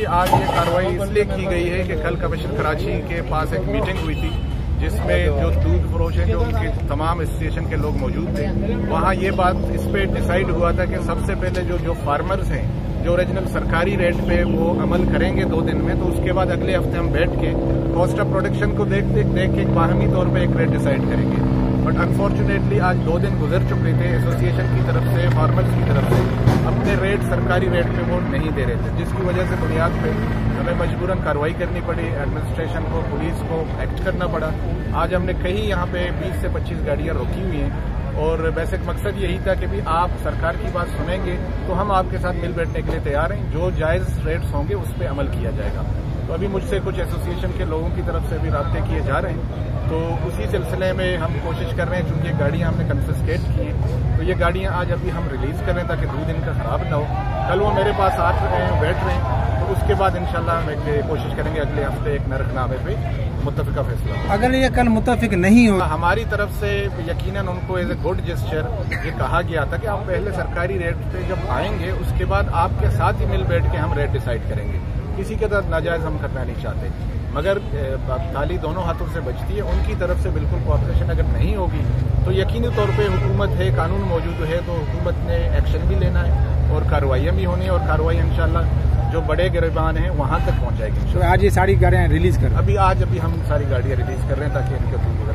देखिए आज ये कार्रवाई इसलिए की गई है कि कल कमिश्नर कराची के पास एक मीटिंग हुई थी जिसमें जो दूध फरोश हैं जो उनके तमाम एसोसिएशन के लोग मौजूद थे। वहाँ ये बात इस पे डिसाइड हुआ था कि सबसे पहले जो फार्मर्स हैं जो ओरिजिनल सरकारी रेट पे वो अमल करेंगे 2 दिन में, तो उसके बाद अगले हफ्ते हम बैठ के कॉस्ट ऑफ प्रोडक्शन को देख के बाहमी तौर पे एक रेट डिसाइड करेंगे। बट अनफॉर्चुनेटली आज 2 दिन गुजर चुके थे, एसोसिएशन की तरफ से फार्मर्स की तरफ से अपने रेट सरकारी रेट पे वो नहीं दे रहे थे, जिसकी वजह से बुनियाद पे हमें मजबूरन कार्रवाई करनी पड़ी, एडमिनिस्ट्रेशन को पुलिस को एक्ट करना पड़ा। आज हमने कहीं यहाँ पे 20 से 25 गाड़ियाँ रोकी हुई हैं और वैसे मकसद यही था कि भी आप सरकार की बात सुनेंगे तो हम आपके साथ मिल बैठने के लिए तैयार हैं, जो जायज़ रेट्स होंगे उस पर अमल किया जाएगा। तो अभी मुझसे कुछ एसोसिएशन के लोगों की तरफ से भी राब्ते किए जा रहे हैं, तो उसी सिलसिले में हम कोशिश कर रहे हैं, क्योंकि ये गाड़ियाँ हमने कंफिस्केट की हैं तो ये गाड़ियाँ आज अभी हम रिलीज़ कर रहे हैं ताकि दूध इनका खराब ना हो। कल वो मेरे पास आ रहे हैं, बैठ रहे हैं, तो उसके बाद इंशाल्लाह हम कोशिश करेंगे अगले हफ्ते एक नरखनामे पे मुत्तफिका फैसला। अगर ये कल मुत्तफिक नहीं हो, हमारी तरफ से यकीनन उनको एज ए गुड जेस्चर ये कहा गया था कि आप पहले सरकारी रेट पे जब आएंगे उसके बाद आपके साथ ही मिल बैठ के हम रेट डिसाइड करेंगे। किसी के तरफ नाजायज हम करना नहीं चाहते, मगर ताली दोनों हाथों से बचती है। उनकी तरफ से बिल्कुल कोऑपरेशन अगर नहीं होगी तो यकीनी तौर पे हुकूमत है, कानून मौजूद है, तो हुकूमत ने एक्शन भी लेना है और कार्रवाइयाँ भी होनी है, और कार्रवाई इंशाल्लाह जो बड़े गिरबान हैं वहाँ तक पहुँच जाएगी। तो आज ये सारी गाड़ियाँ रिलीज कर अभी हम सारी गाड़ियाँ रिलीज कर रहे हैं ताकि इनके दूर